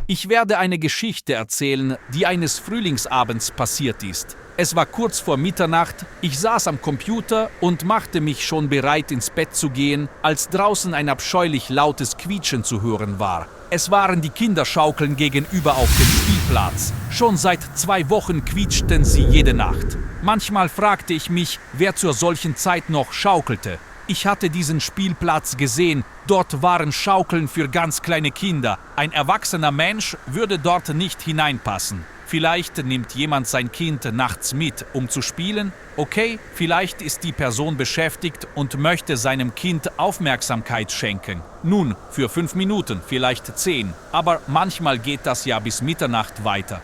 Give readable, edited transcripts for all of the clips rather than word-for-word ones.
Ich werde eine Geschichte erzählen, die eines Frühlingsabends passiert ist. Es war kurz vor Mitternacht, ich saß am Computer und machte mich schon bereit, ins Bett zu gehen, als draußen ein abscheulich lautes Quietschen zu hören war. Es waren die Kinderschaukeln gegenüber auf dem Spielplatz. Schon seit 2 Wochen quietschten sie jede Nacht. Manchmal fragte ich mich, wer zur solchen Zeit noch schaukelte. Ich hatte diesen Spielplatz gesehen, dort waren Schaukeln für ganz kleine Kinder. Ein erwachsener Mensch würde dort nicht hineinpassen. Vielleicht nimmt jemand sein Kind nachts mit, um zu spielen. Okay, vielleicht ist die Person beschäftigt und möchte seinem Kind Aufmerksamkeit schenken. Nun, für 5 Minuten, vielleicht 10. Aber manchmal geht das ja bis Mitternacht weiter.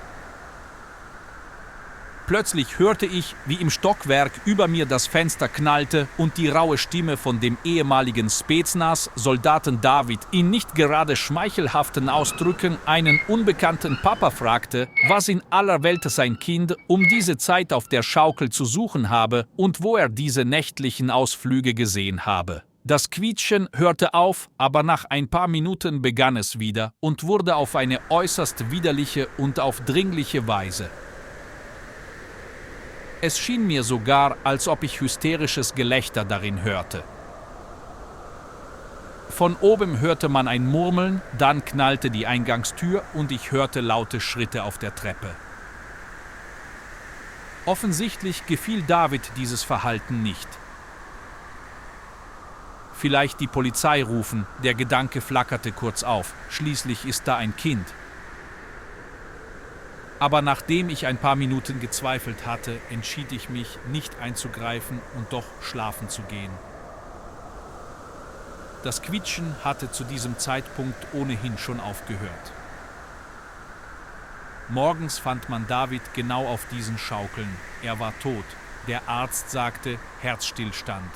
Plötzlich hörte ich, wie im Stockwerk über mir das Fenster knallte und die raue Stimme von dem ehemaligen Spetsnaz-Soldaten David in nicht gerade schmeichelhaften Ausdrücken einen unbekannten Papa fragte, was in aller Welt sein Kind um diese Zeit auf der Schaukel zu suchen habe und wo er diese nächtlichen Ausflüge gesehen habe. Das Quietschen hörte auf, aber nach ein paar Minuten begann es wieder und wurde auf eine äußerst widerliche und aufdringliche Weise. Es schien mir sogar, als ob ich hysterisches Gelächter darin hörte. Von oben hörte man ein Murmeln, dann knallte die Eingangstür und ich hörte laute Schritte auf der Treppe. Offensichtlich gefiel David dieses Verhalten nicht. Vielleicht die Polizei rufen, der Gedanke flackerte kurz auf, schließlich ist da ein Kind. Aber nachdem ich ein paar Minuten gezweifelt hatte, entschied ich mich, nicht einzugreifen und doch schlafen zu gehen. Das Quietschen hatte zu diesem Zeitpunkt ohnehin schon aufgehört. Morgens fand man David genau auf diesen Schaukeln. Er war tot. Der Arzt sagte Herzstillstand.